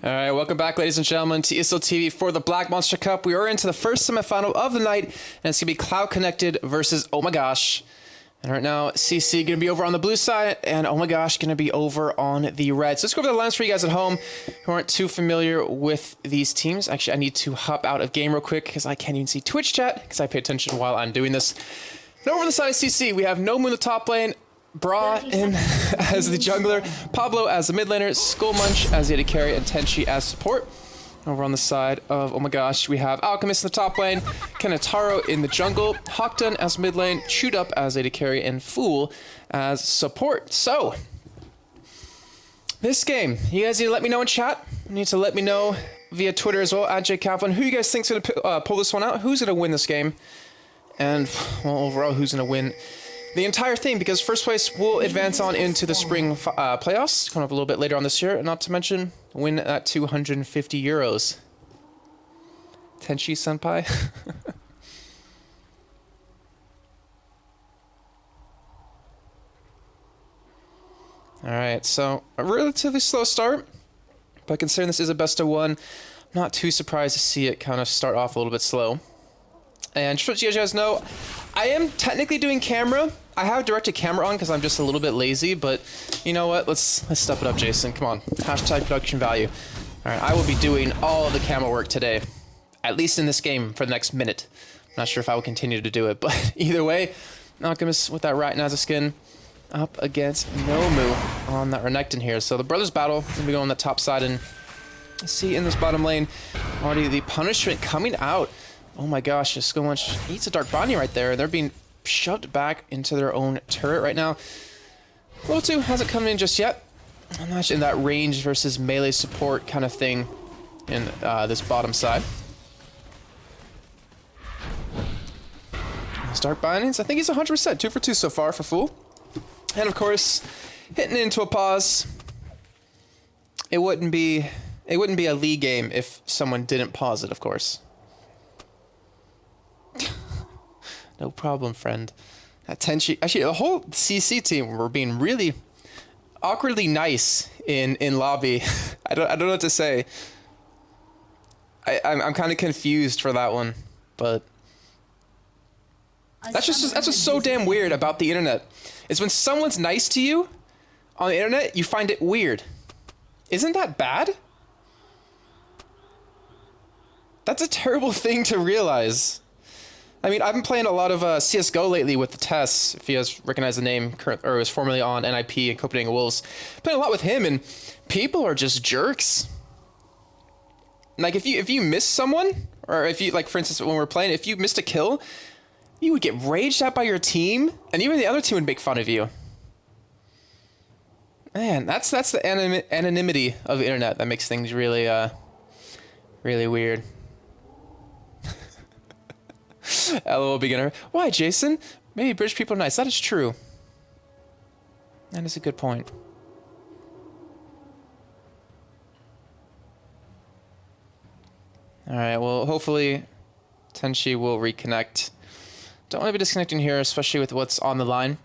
All right, welcome back, ladies and gentlemen, to ESL TV for the Black Monster Cup. We are into the first semifinal of the night, and it's going to be Cloud Connected versus Oh My Gosh. And right now, CC going to be over on the blue side, and Oh My Gosh going to be over on the red. So let's go over the lines for you guys at home who aren't too familiar with these teams. Actually, I need to hop out of game real quick because I can't even see Twitch chat because I pay attention while I'm doing this. And over on the side of CC, we have Nomu in the top lane, Bra in as the jungler, Pablo as the mid laner, Skullmunch as the AD carry, and Tenchi as support. Over on the side of Oh My Gosh, we have Alchemist in the top lane, Kenataro in the jungle, Hawkdon as mid lane, Chewed Up as AD carry, and Fool as support. So, this game, you guys need to let me know in chat. You need to let me know via Twitter as well, at @JKaplan, who you guys think's going to pull this one out, who's going to win this game, and, well, overall, who's going to win the entire thing, because first place will advance on into the spring playoffs, coming up a little bit later on this year, and not to mention win that 250 euros. Tenchi senpai. Alright, so a relatively slow start, but considering this is a best of one, I'm not too surprised to see it kind of start off a little bit slow. And just so you guys know, I am technically doing camera. I have directed camera on because I'm just a little bit lazy, but you know what? Let's step it up, Jason. Come on. Hashtag production value. All right, I will be doing all of the camera work today, at least in this game for the next minute. I'm not sure if I will continue to do it, but either way, Alchemist with that Rat Naza skin up against Nomu on that Renekton here. So the brothers battle, gonna be going on the top side, and see in this bottom lane already the punishment coming out. Oh my gosh, this Skullmunch eats a Dark Bounty right there. They're being shoved back into their own turret right now. Flow 2 hasn't come in just yet. I'm not in that range versus melee support kind of thing in this bottom side. Those Dark Bindings, I think he's 100%. 2 for 2 so far for Fool. And of course, hitting into a pause. It wouldn't be a league game if someone didn't pause it, of course. No problem, friend. That Tenchi, actually, the whole CC team were being really awkwardly nice in lobby. I don't know what to say. I'm kind of confused for that one, but that's just so damn weird about the internet. Is when someone's nice to you on the internet, you find it weird. Isn't that bad? That's a terrible thing to realize. I mean, I've been playing a lot of CSGO lately with the Tess, if you guys recognize the name, or was formerly on NIP and Copenhagen Wolves. Playing a lot with him, and people are just jerks. Like, if you miss someone, or if you, like, for instance, when we're playing, if you missed a kill, you would get raged at by your team, and even the other team would make fun of you. Man, that's the anonymity of the internet that makes things really, really weird. LOL beginner. Why, Jason? Maybe British people are nice. That is true. That is a good point. Alright, well, hopefully Tenchi will reconnect. Don't want to be disconnecting here, especially with what's on the line.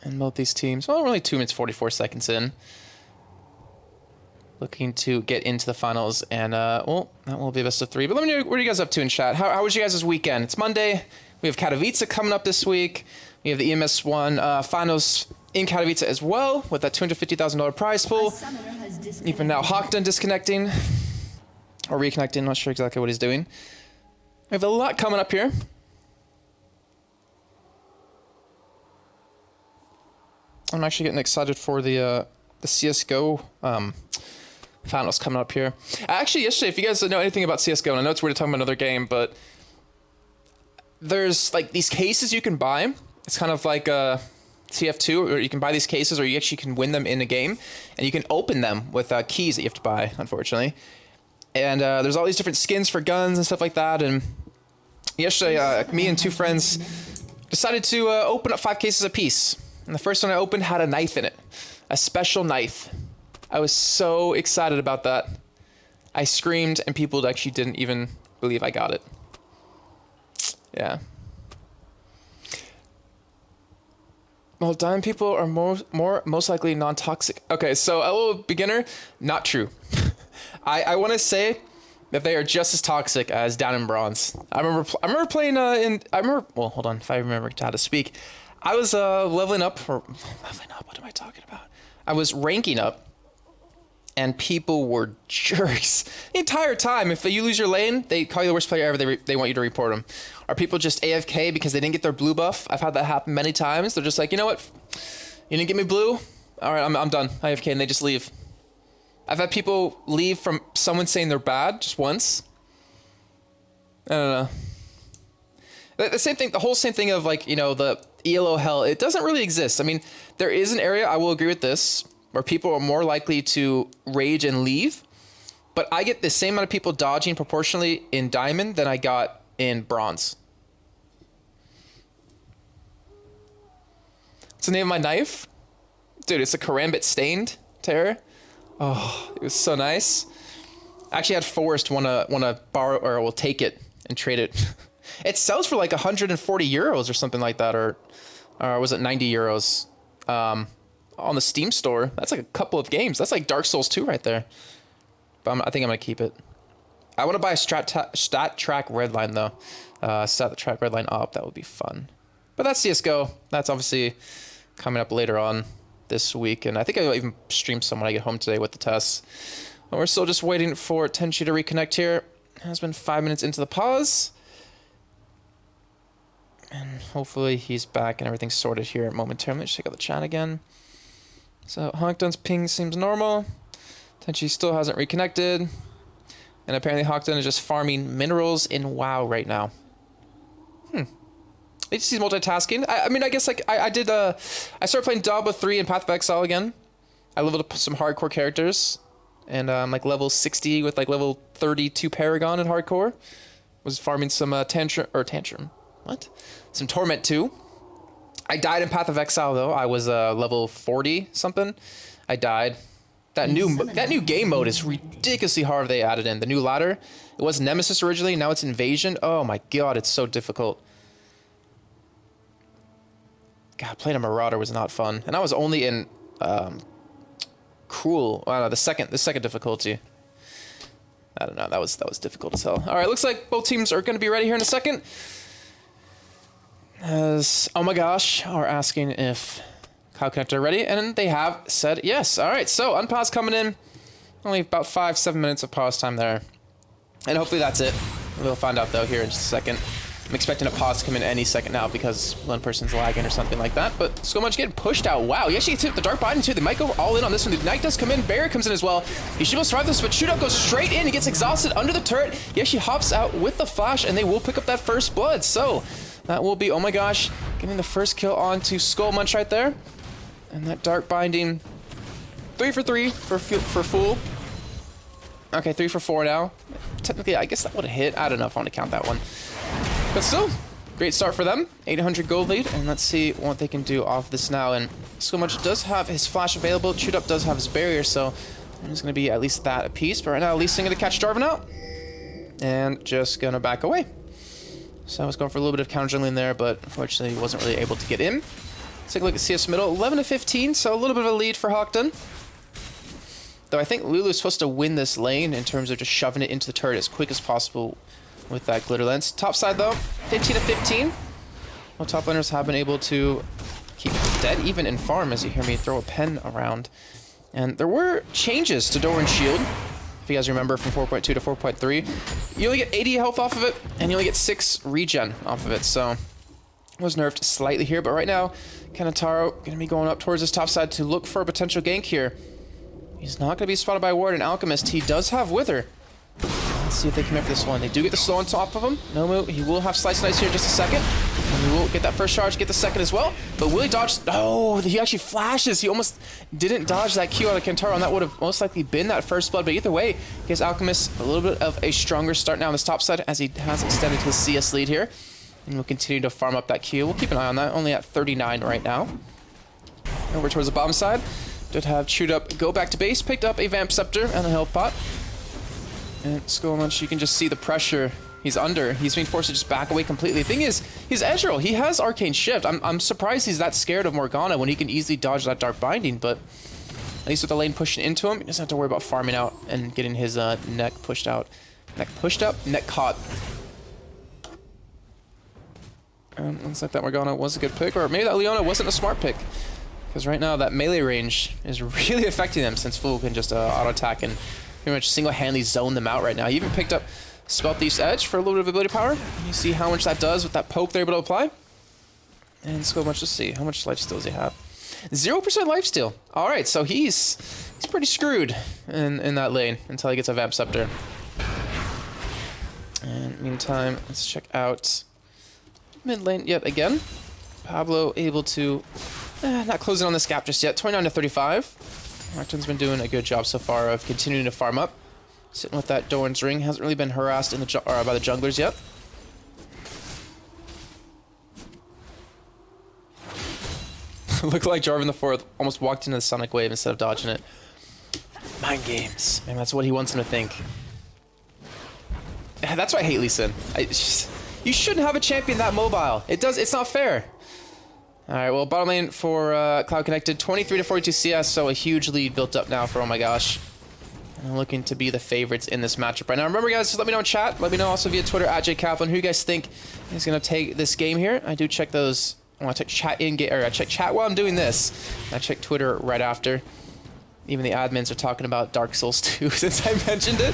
And both these teams, well, we're only 2 minutes 44 seconds in. Looking to get into the finals, and well, that will be a best of 3. But let me know, what are you guys up to in chat? How was you guys' weekend? It's Monday. We have Katowice coming up this week. We have the EMS1 finals in Katowice as well, with that $250,000 prize pool. Even now, Hawkdon disconnecting or reconnecting. Not sure exactly what he's doing. We have a lot coming up here. I'm actually getting excited for the CSGO finals coming up here. Actually, yesterday, if you guys don't know anything about CSGO, and I know it's weird to talk about another game, but there's like these cases you can buy. It's kind of like TF2, or you can buy these cases, or you actually can win them in a game, and you can open them with keys that you have to buy, unfortunately. And there's all these different skins for guns and stuff like that. And yesterday, me and 2 friends decided to open up 5 cases apiece. And the first one I opened had a knife in it, a special knife. I was so excited about that. I screamed, and people actually didn't even believe I got it. Yeah. Well, diamond people are most likely non-toxic. Okay, so a little beginner, not true. I want to say that they are just as toxic as down in bronze. I remember playing well, hold on, if I remember how to speak. I was leveling up. What am I talking about? I was ranking up, and people were jerks the entire time. If you lose your lane, they call you the worst player ever. They want you to report them. Are people just AFK because they didn't get their blue buff? I've had that happen many times. They're just like, you know what? You didn't get me blue? All right, I'm done. AFK, and they just leave. I've had people leave from someone saying they're bad just once. I don't know. The same thing, the whole same thing of like, you know, the ELO hell, it doesn't really exist. I mean, there is an area, I will agree with this, where people are more likely to rage and leave. But I get the same amount of people dodging proportionally in diamond than I got in bronze. What's the name of my knife? Dude, it's a Karambit Stained Terror. Oh, it was so nice. I actually had Forrest wanna borrow, or will take it and trade it. It sells for like 140 euros or something like that, or was it 90 euros on the Steam store? That's like a couple of games. That's like Dark Souls 2 right there. But I think I'm gonna keep it. I want to buy a stat track redline though. Stat the track redline up. That would be fun. But that's CS:GO. That's obviously coming up later on this week, and I think I'll even stream some when I get home today with the tests. But we're still just waiting for Tenchi to reconnect here. It has been 5 minutes into the pause. And hopefully he's back and everything's sorted here momentarily. Let's check out the chat again. So Honkdun's ping seems normal. Tenchi still hasn't reconnected. And apparently Honkdun is just farming minerals in WoW right now. He's multitasking. I mean, I guess like I did. I started playing Diablo 3 and Path of Exile again. I leveled up some hardcore characters, and like level 60 with like level 32 Paragon in hardcore. Was farming some Tantrum. What? Some Torment 2. I died in Path of Exile though. I was level 40 something. I died. That new game mode is ridiculously hard. They added in the new ladder. It was Nemesis originally. Now it's Invasion. Oh my god, it's so difficult. God, playing a Marauder was not fun, and I was only in Cruel. The second difficulty. I don't know. That was difficult as hell. All right, looks like both teams are going to be ready here in a second. As oh my gosh, are asking if Cloud Connector are ready, and they have said yes. All right, so unpause coming in. Only about 5-7 minutes of pause time there, and hopefully that's it. We'll find out though here in just a second. I'm expecting a pause to come in any second now because one person's lagging or something like that. But so much getting pushed out. Wow, he actually gets hit with the Dark Biden too. They might go all in on this one. The Knight does come in. Barrier comes in as well. He should be able to survive this, but Shootout goes straight in. He gets exhausted under the turret. He actually hops out with the flash, and they will pick up that first blood. So that will be, oh my gosh, getting the first kill onto Skull Munch right there. And that Dark Binding, 3 for 3 for Fool. Okay, 3 for 4 now. Technically, I guess that would have hit. I don't know if I want to count that one. But still, great start for them. 800 gold lead, and let's see what they can do off this now. And Skull Munch does have his flash available. Shoot Up does have his barrier, so there's going to be at least that a piece. But right now, at least I'm going to catch Jarvan out. And just going to back away. So I was going for a little bit of counter jungling there, but unfortunately wasn't really able to get in. Let's take a look at CS middle. 11 to 15, so a little bit of a lead for Honkdun. Though I think Lulu's supposed to win this lane in terms of just shoving it into the turret as quick as possible with that glitter lens. Top side though, 15 to 15. Well, top laners have been able to keep dead even in farm, as you hear me throw a pen around. And there were changes to Doran's shield. If you guys remember from 4.2 to 4.3, you only get 80 health off of it, and you only get 6 regen off of it. So it was nerfed slightly here, but right now, Kanataro gonna be going up towards this top side to look for a potential gank here. He's not gonna be spotted by Ward and Alchemist. He does have Wither. Let's see if they commit for this one. They do get the slow on top of him. Nomu, he will have Slice and Dice here in just a second. And he will get that first charge, get the second as well. But will he dodge? Oh, he actually flashes. He almost didn't dodge that Q out of Kentaro, and that would have most likely been that first blood. But either way, he gives Alchemist a little bit of a stronger start now on this top side as he has extended his CS lead here. And we'll continue to farm up that Q. We'll keep an eye on that, only at 39 right now. Over towards the bottom side. Did have Chewed Up go back to base, picked up a Vamp Scepter and a health pot. And Skull Munch, you can just see the pressure He's under. He's being forced to just back away completely. The thing is, he's Ezreal. He has Arcane Shift. I'm surprised he's that scared of Morgana when he can easily dodge that Dark Binding, but at least with the lane pushing into him, he doesn't have to worry about farming out and getting his neck pushed out. Neck pushed up, neck caught. Looks like that Morgana was a good pick, or maybe that Leona wasn't a smart pick. Because right now, that melee range is really affecting them since Fool can just auto-attack and pretty much single-handedly zone them out right now. He even picked up Spell Thief's Edge for a little bit of ability power. You see how much that does with that poke they're able to apply. And let's go much to see. How much life steal does he have? 0% life steal. Alright, so he's pretty screwed in that lane until he gets a Vamp Scepter. And meantime, let's check out mid lane yet again. Pablo able to not closing on this gap just yet. 29 to 35. Martin's been doing a good job so far of continuing to farm up. Sitting with that Doran's Ring. Hasn't really been harassed in the by the junglers yet. Looked like Jarvan IV almost walked into the Sonic Wave instead of dodging it. Mind games. Man, that's what he wants him to think. That's why I hate Lee Sin. You shouldn't have a champion that mobile. It's not fair. Alright, well, bottom lane for Cloud Connected, 23 to 42 CS, so a huge lead built up now for Oh My Gosh. And looking to be the favorites in this matchup right now. Remember, guys, just let me know in chat. Let me know also via Twitter at @JKaplan who you guys think is going to take this game here. I do check those. I want to check chat I check chat while I'm doing this. I check Twitter right after. Even the admins are talking about Dark Souls 2 since I mentioned it.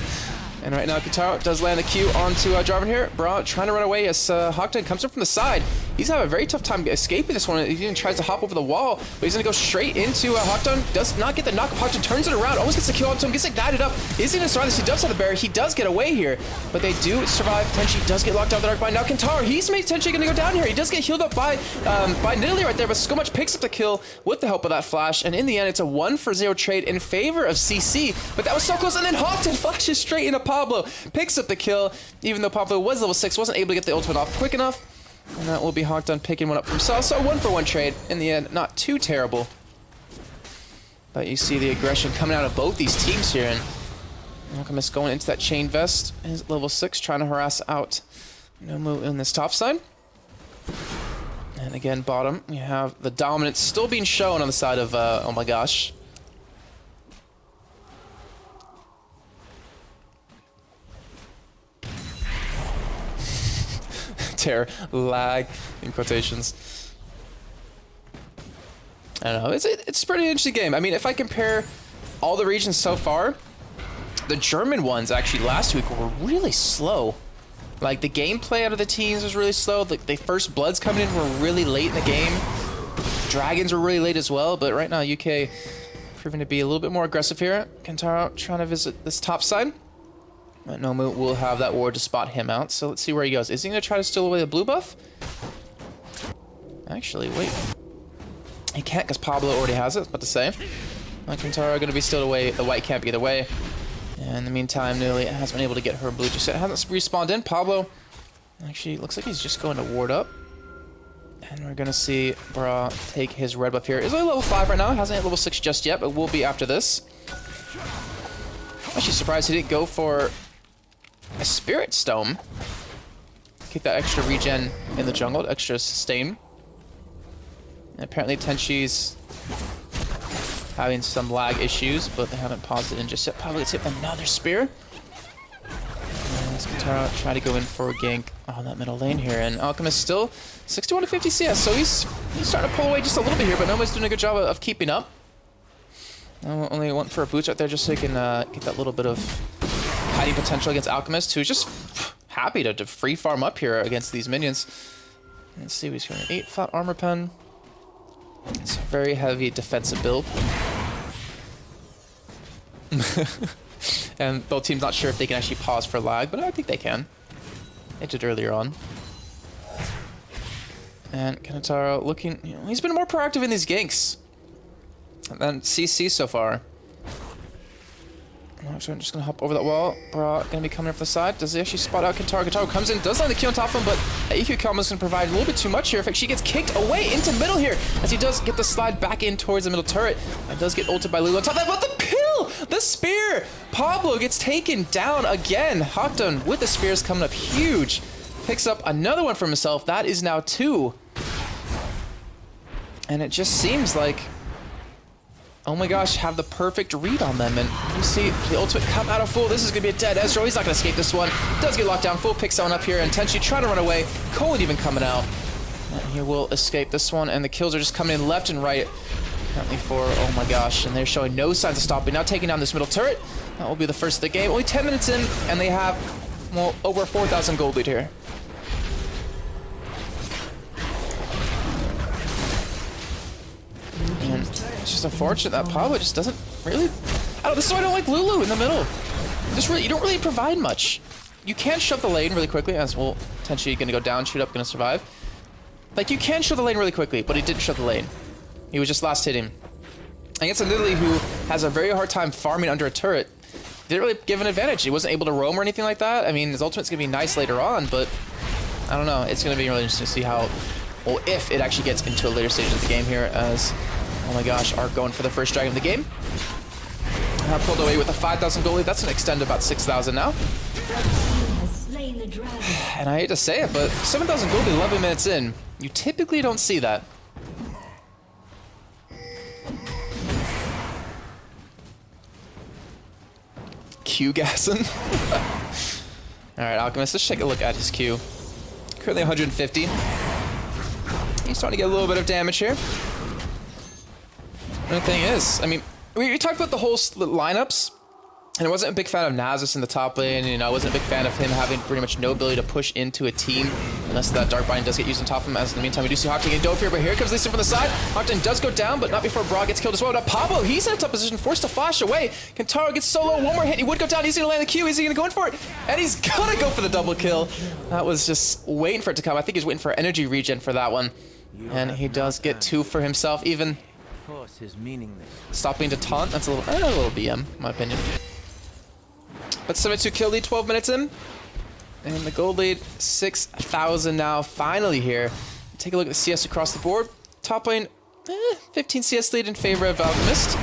And right now, Kataro does land the Q onto Jarvan here. Bra trying to run away as Hawkton comes in from the side. He's having a very tough time escaping this one. He even tries to hop over the wall, but he's going to go straight into Hawkton. Does not get the knock. Hawkton turns it around, almost gets the kill onto him, gets ignited up. Is he going to survive this? He does have the barrier. He does get away here, but they do survive. Tenchi does get locked out of the Dark Bind. Now Kentaro, he's potentially going to go down here. He does get healed up by Nidalee right there, but Skomuch picks up the kill with the help of that flash, and in the end, it's a 1-for-0 trade in favor of CC, but that was so close, and then Hawkton flashes straight into Pablo. Picks up the kill, even though Pablo was level 6, wasn't able to get the ultimate off quick enough. And that will be Hawkton picking one up for himself. So a 1-for-1 trade in the end, not too terrible. But you see the aggression coming out of both these teams here. And Alchemist going into that chain vest. Is level 6, trying to harass out Nomu in this top side. And again, bottom, we have the dominance still being shown on the side of Oh My Gosh. Lag in quotations. I don't know. It's a pretty interesting game. I mean, if I compare all the regions so far, the German ones actually last week were really slow. Like the gameplay out of the teams was really slow. The first Bloods coming in were really late in the game. Dragons were really late as well. But right now, UK proving to be a little bit more aggressive here. Kentaro trying to visit this top side. But Nomu will have that ward to spot him out, so let's see where he goes. Is he going to try to steal away the blue buff? Actually, wait. He can't because Pablo already has it, but to say. Kentaro going to be stealed away. The white can't be either way. And in the meantime, Nidalee hasn't been able to get her blue just yet. Hasn't respawned in. Pablo actually looks like he's just going to ward up. And we're going to see Bra take his red buff here. He's only level 5 right now. Hasn't hit level 6 just yet, but will be after this. I'm actually surprised he didn't go for a Spirit Stone. Keep that extra regen in the jungle, extra sustain. And apparently Tenchi's having some lag issues, but they haven't paused it in just yet. Probably gets hit with another spear. And Kentaro try to go in for a gank on that middle lane here. And Alchemist still 61 to 50 CS, so he's starting to pull away just a little bit here, but Noma's doing a good job of keeping up. Only went for a boost right there just so he can get that little bit of hiding potential against Alchemist, who's just happy to free farm up here against these minions. Let's see, he's going 8 flat armor pen. It's a very heavy defensive build. And both teams not sure if they can actually pause for lag, but I think they can. They did earlier on. And Kentaro looking, he's been more proactive in these ganks than CC so far. So I'm just gonna hop over that wall. Bra gonna be coming in from the side. Does he actually spot out Kentaro? Kentaro comes in, does land the Q on top of him, but EQ combo is gonna provide a little bit too much here. In fact, she gets kicked away into middle here as he does get the slide back in towards the middle turret and does get ulted by Lulu on top of that. But the pill The spear! Pablo gets taken down again. Hawkdon with the spears coming up huge. Picks up another one for himself. That is now 2. And it just seems like, oh my gosh, have the perfect read on them. And you see the ultimate come out of full. This is going to be a dead Ezreal. He's not going to escape this one. Does get locked down. Full picks someone up here. And Tenchi trying to run away. Colin even coming out. And he will escape this one. And the kills are just coming in left and right. Apparently for, oh my gosh. And they're showing no signs of stopping. Now taking down this middle turret. That will be the first of the game. Only 10 minutes in. And they have, well, over 4,000 gold lead here. And it's just unfortunate that Pablo just doesn't really... I don't know, this is why I don't like Lulu in the middle. You don't really provide much. You can shove the lane really quickly, as well, Tenchi gonna go down, shoot up, gonna survive. Like, you can shove the lane really quickly, but he didn't shove the lane. He was just last hitting. Against a Nidalee who has a very hard time farming under a turret. Didn't really give an advantage. He wasn't able to roam or anything like that. I mean, his ultimate's gonna be nice later on, but I don't know. It's gonna be really interesting to see how, well, if it actually gets into a later stage of the game here, as, oh my gosh, are going for the first dragon of the game. Pulled away with a 5,000 gold lead. That's an extend about 6,000 now. And I hate to say it, but 7,000 gold lead 11 minutes in. You typically don't see that. Q gassing. Alright, Alchemist, let's take a look at his Q. Currently 150. He's starting to get a little bit of damage here. And the thing is, I mean, we talked about the whole lineups, and I wasn't a big fan of Nasus in the top lane, and I wasn't a big fan of him having pretty much no ability to push into a team unless that Dark Binding does get used on top of him. As in the meantime, we do see Hawkdon getting dove here, but here comes Lee Sin from the side. Hawkdon does go down, but not before Brawl gets killed as well. Now Pablo, he's in a tough position, forced to flash away. Kentaro gets solo, one more hit, he would go down, he's gonna land the Q, is he gonna go in for it? And he's gonna go for the double kill. That was just waiting for it to come. I think he's waiting for energy regen for that one. And he does get 2 for himself, even. Is meaningless. Stopping to taunt, that's a little BM, in my opinion. But 72 kill lead, 12 minutes in. And the gold lead, 6,000 now, finally here. Take a look at the CS across the board. Top lane, 15 CS lead in favor of Alchemist.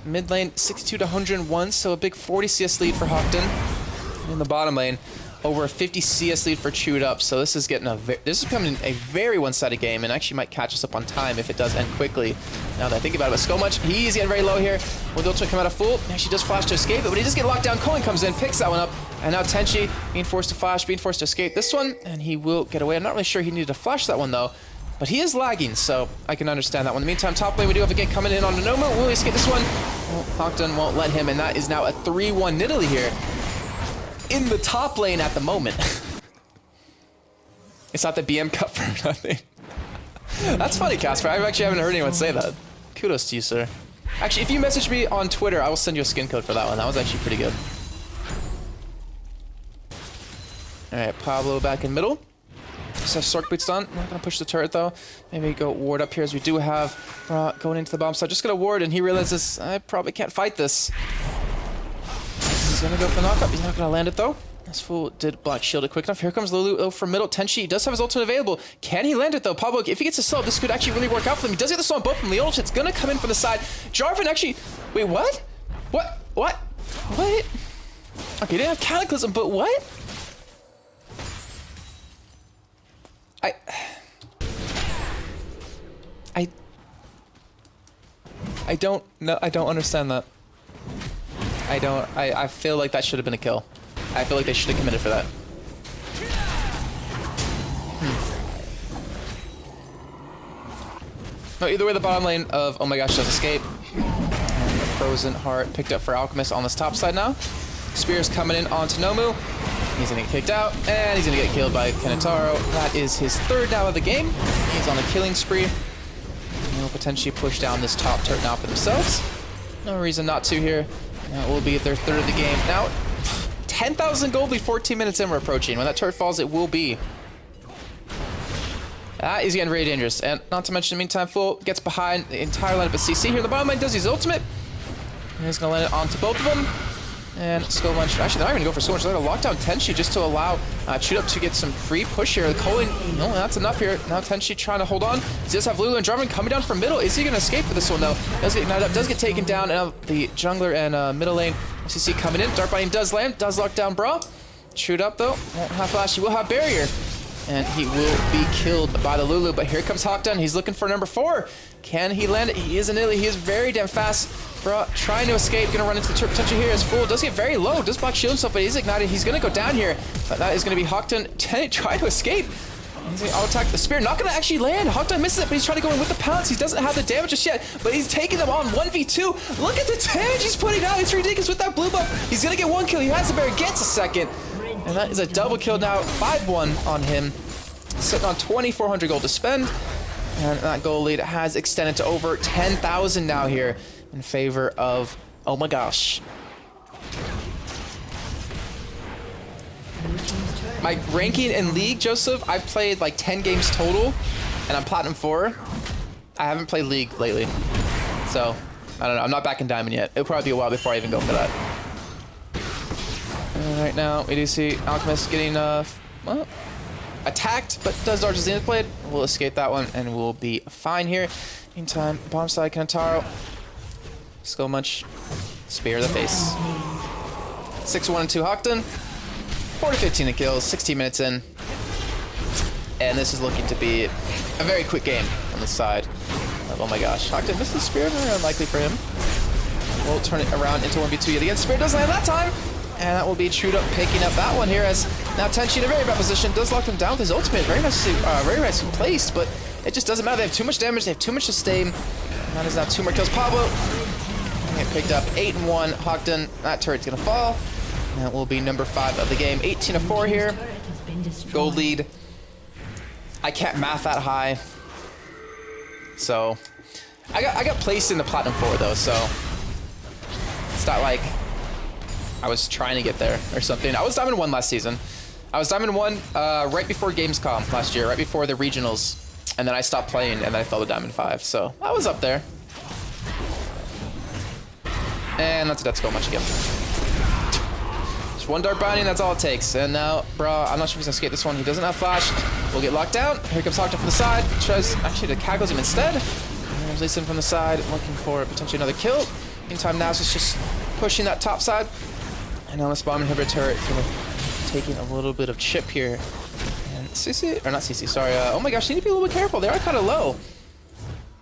Mid lane, 62 to 101, so a big 40 CS lead for Hawkdon. In the bottom lane, over a 50 CS lead for Chewed Up, so this is getting this is becoming a very one-sided game, and actually might catch us up on time if it does end quickly. Now that I think about it, but Skullmunch, he's getting very low here. Will the ultimate come out of full? Actually does flash to escape it, but he does get locked down. Colin comes in, picks that one up, and now Tenchi being forced to flash, being forced to escape this one, and he will get away. I'm not really sure he needed to flash that one though, but he is lagging, so I can understand that one. In the meantime, top lane, we do have a gank coming in on Nomu. Will he escape this one? Well, Hawkdon won't let him, and that is now a 3-1 Nidalee here in the top lane at the moment. It's not the BM Cup for nothing. That's funny, Casper. I actually haven't heard anyone say that. Kudos to you, sir. Actually, if you message me on Twitter, I will send you a skin code for that one. That was actually pretty good. Alright, Pablo back in middle. Just have Sork Boots done. Not gonna push the turret though. Maybe go ward up here as we do have going into the bomb side. Just gonna ward, and he realizes I probably can't fight this. He's gonna go for the knockup. He's not gonna land it though. This fool did block shield it quick enough. Here comes Lulu from middle. Tenchi does have his ultimate available. Can he land it though? Pablo, if he gets a slow, this could actually really work out for him. He does get the slow on both of them. The ultimate's gonna come in from the side. Jarvan actually, wait, what? What? Okay, he didn't have Cataclysm, but what? I don't know. I don't understand that. I feel like that should have been a kill. I feel like they should have committed for that. No, either way, the bottom lane of Oh My Gosh does escape. And the Frozen Heart picked up for Alchemist on this top side now. Spear's coming in onto Nomu. He's gonna get kicked out, and he's gonna get killed by Kentaro. That is his 3rd now of the game. He's on a killing spree. They'll potentially push down this top turret now for themselves. No reason not to here. That will be their 3rd of the game. Now, 10,000 gold lead, 14 minutes in, we're approaching. When that turret falls, it will be. That is getting very dangerous. And not to mention, in the meantime, Full gets behind the entire lineup of CC here. The bottom lane does his ultimate. And he's going to land it onto both of them. And Skull Munch, actually they're not even going to go for Skull Munch, they're going to lock down Tenshi just to allow Chewed Up to get some free push here. Culling, no, that's enough here. Now Tenshi trying to hold on. He does have Lulu and Drummond coming down from middle. Is he going to escape for this one though? Does get ignited up, does get taken down, and the jungler and middle lane, CC coming in. Dark Binding does land, does lock down Bra. Chewed Up though, won't have Flash, he will have Barrier. And he will be killed by the Lulu, but here comes Hawkdown. He's looking for number 4. Can he land it? He is an Illy. He is very damn fast. Bro, trying to escape, gonna run into the turret potential here as Fool. Does get very low, does block shield himself, but he's ignited. He's gonna go down here, but that is gonna be Hawkdown trying to escape. He's gonna auto-attack the spear, not gonna actually land. Hawkdown misses it, but he's trying to go in with the pounce. He doesn't have the damage just yet, but he's taking them on 1v2. Look at the damage he's putting out. It's ridiculous with that blue buff. He's gonna get 1 kill. He has the barrier, gets a second. And that is a double kill now, 5-1 on him. Sitting on 2,400 gold to spend. And that goal lead has extended to over 10,000 now here in favor of Oh My Gosh. My ranking in League, Joseph, I've played like 10 games total, and I'm Platinum 4. I haven't played League lately. So, I don't know. I'm not back in Diamond yet. It'll probably be a while before I even go for that. And right now, we do see Alchemist getting, well, attacked, but does dodge his Zenith Blade. We'll escape that one, and we'll be fine here. Meantime, bottom side, Kantaro. Skull Munch. Spear the face. 6-1 and 2 Hawkton. 4-15 in kills, 16 minutes in. And this is looking to be a very quick game on the side. Oh my gosh. Hawkton missed the spear, very unlikely for him. We'll turn it around into 1v2 yet again. Spear does land that time. And that will be Chewed Up picking up that one here as now Tenshi in a very bad position. Does lock them down with his ultimate. Very nicely placed, but it just doesn't matter. They have too much damage. They have too much sustain. And that is now 2 more kills. Pablo get picked up. 8-1. Hawkton. That turret's going to fall. And that will be number 5 of the game. 18-4 here. Gold lead. I can't math that high. So I got placed in the Platinum 4 though, so it's not like I was trying to get there or something. I was Diamond 1 last season. I was Diamond 1 right before Gamescom last year, right before the regionals. And then I stopped playing and then I fell to Diamond 5. So I was up there. And that's a death skull much again. Just 1 Dark Binding, that's all it takes. And now, bro, I'm not sure if he's gonna escape this one. He doesn't have Flash. We'll get locked down. Here comes Hawkton from the side. Tries actually to cackles him instead. And there's Lee Sin from the side, looking for potentially another kill. Meantime, now it's just pushing that top side. And now this bomb inhibitor turret taking a little bit of chip here. And CC, or not CC, sorry. Oh my gosh, they need to be a little bit careful. They are kind of low.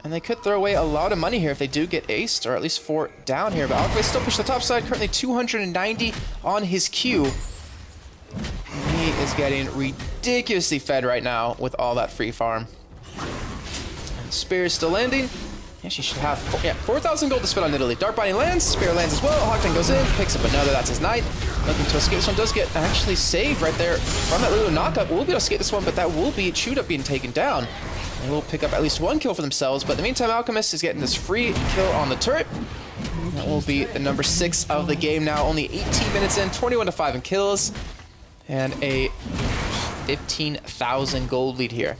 And they could throw away a lot of money here if they do get aced, or at least 4 down here. But Alchemist still push the top side, currently 290 on his Q. And he is getting ridiculously fed right now with all that free farm. And Spear is still landing. Yeah, she should have 4,000 gold to spend on Italy. Dark Binding lands, Spear lands as well. Hawkton goes in, picks up another. That's his knight. Looking to escape. This one does get actually saved right there from that little knockup. We'll be able to escape this one, but that will be Chewed Up being taken down. They will pick up at least 1 kill for themselves, but in the meantime, Alchemist is getting this free kill on the turret. That will be the number 6 of the game now. Only 18 minutes in, 21-5 in kills, and a 15,000 gold lead here.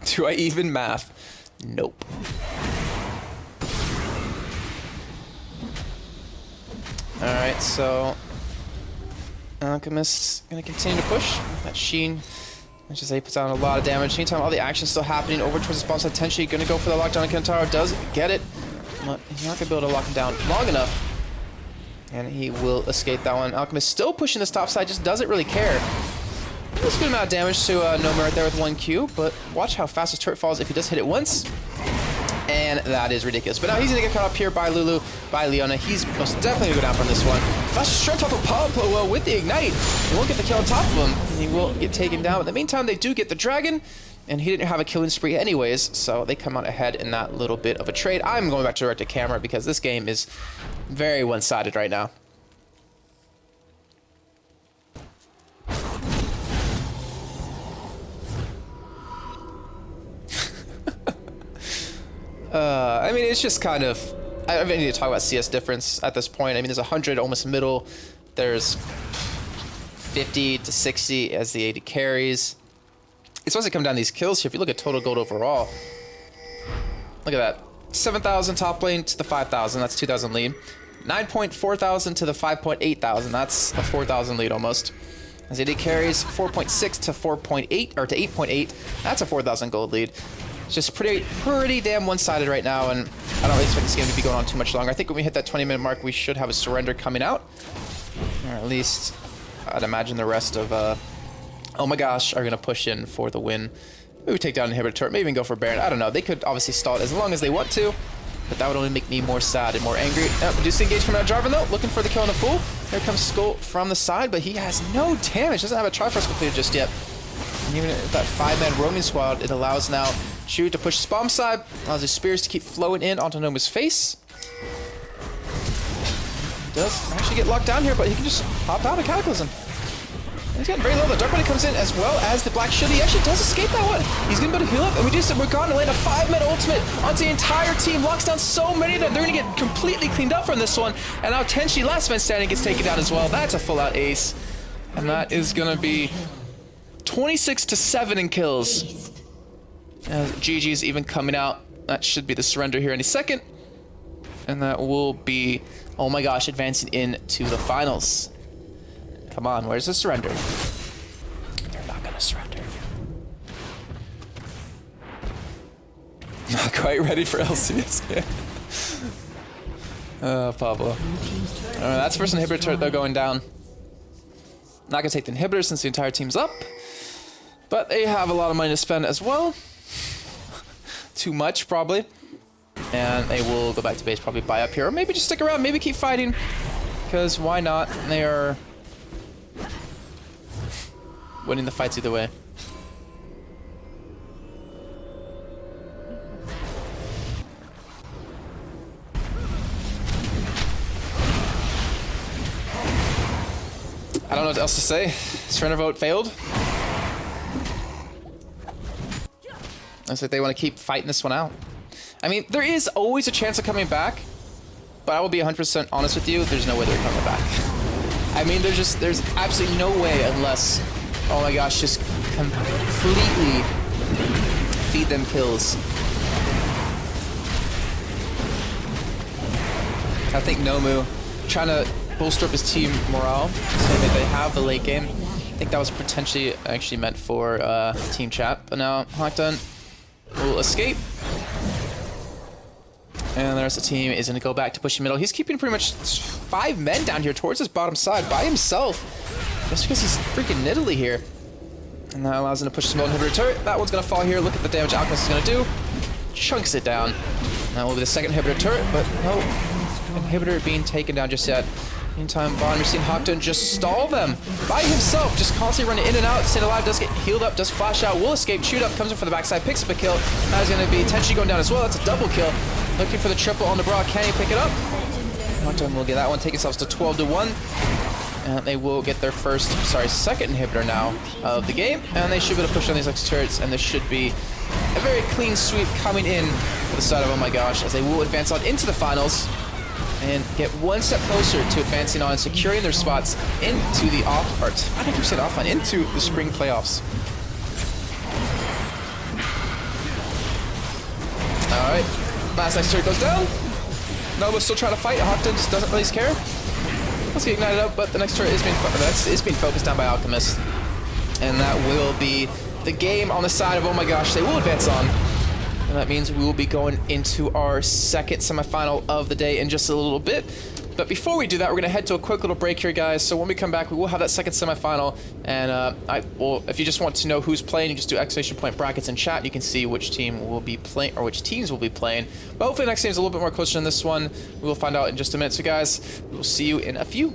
Do I even math? Nope. Alright, so Alchemist's gonna continue to push. That Sheen, let's just say, puts down a lot of damage. Meantime, all the action's still happening over towards the spawn side. Tenshi gonna go for the lockdown. Kentaro does get it, but he's not gonna be able to lock him down long enough. And he will escape that one. Alchemist still pushing this top side, just doesn't really care. There's a good amount of damage to Noma right there with 1 Q, but watch how fast his turret falls if he does hit it once. And that is ridiculous. But now he's gonna get caught up here by Lulu, by Leona. He's most definitely gonna go down from this one. Flash straight on top of Pablo with the ignite. He won't get the kill on top of him, and he will get taken down. But in the meantime, they do get the dragon, and he didn't have a killing spree anyways, so they come out ahead in that little bit of a trade. I'm going back to direct to camera because this game is very one-sided right now. I mean, it's just kind of, I don't need to talk about CS difference at this point. I mean, there's 100 almost middle. There's 50 to 60 as the AD carries. It's supposed to come down to these kills here. If you look at total gold overall, look at that. 7,000 top lane to the 5,000. That's 2,000 lead. 9,400 to the 5,800. That's a 4,000 lead almost. As AD carries 4.6 to 4.8 or to 8.8. That's a 4,000 gold lead. It's just pretty damn one-sided right now, and I don't really expect this game to be going on too much longer. I think when we hit that 20-minute mark, we should have a surrender coming out, or at least I'd imagine the rest of oh my gosh are gonna push in for the win. Maybe take down inhibitor turret, maybe even go for Baron. I don't know. They could obviously stall it as long as they want to, but that would only make me more sad and more angry. Reducing engage from out Jarvan though, looking for the kill on the full. Here comes Skull from the side, but he has no damage. Doesn't have a Triforce completed just yet. And even if that 5-man roaming squad, it allows now Chu to push his bomb side, allows his spears to keep flowing in onto Nomu's face. He does actually get locked down here, but he can just hop out of Cataclysm. He's getting very low. The Dark Bunny comes in as well as the Black Shield. He actually does escape that one. He's going to be able to heal up, and we're going to land a 5-man ultimate onto the entire team. Locks down so many of them. They're going to get completely cleaned up from this one. And now Tenchi, last man standing, gets taken down as well. That's a full-out ace. And that is going to be 26-7 in kills. GG's even coming out. That should be the surrender here any second. And that will be, oh my gosh, advancing into the finals. Come on, where's the surrender? They're not gonna surrender. Not quite ready for LCS. Pablo. That's first inhibitor turret though going down. Not gonna take the inhibitor since the entire team's up. But they have a lot of money to spend as well. Too much, probably. And they will go back to base, probably buy up here. Or maybe just stick around, maybe keep fighting. Because why not? They are winning the fights either way. I don't know what else to say. Surrender vote failed. Looks like they want to keep fighting this one out. I mean, there is always a chance of coming back, but I will be 100% honest with you, there's no way they're coming back. I mean, there's absolutely no way unless, oh my gosh, just completely feed them kills. I think Nomu trying to bolster up his team morale, so that they have the late game. I think that was potentially actually meant for team chat, but now Hawkdon will escape. And the rest of the team is going to go back to pushing middle. He's keeping pretty much 5 men down here towards his bottom side by himself. Just because he's freaking Nidalee here. And that allows him to push his middle inhibitor turret. That one's going to fall here. Look at the damage Alchemist is going to do. Chunks it down. That will be the second inhibitor turret, but no inhibitor being taken down just yet. Meantime, Bond, you're seeing Hawkdon just stall them by himself, just constantly running in and out. Staying alive, does get healed up, does flash out, will escape, shoot up, comes in for the backside, picks up a kill. Now he's going to be Tenchi going down as well. That's a double kill. Looking for the triple on the Brawl. Can he pick it up? Hawkdon will get that one, take themselves to 12-1. And they will get their second inhibitor now of the game. And they should be able to push on these next turrets, and this should be a very clean sweep coming in for the side of Oh My Gosh, as they will advance on into the finals and get one step closer to advancing on and securing their spots into the into the spring playoffs. Alright, last next turret goes down. Nova's still trying to fight. Hawkdon just doesn't really care. Let's get ignited up, but the next turret is being focused on by Alchemist. And that will be the game on the side of Oh My Gosh. They will advance on. And that means we will be going into our second semifinal of the day in just a little bit. But before we do that, we're going to head to a quick little break here, guys. So when we come back, we will have that second semifinal. And if you just want to know who's playing, you just do exclamation point brackets in chat. You can see which team will be playing, or which teams will be playing. But hopefully the next game is a little bit more closer than this one. We will find out in just a minute. So guys, we'll see you in a few.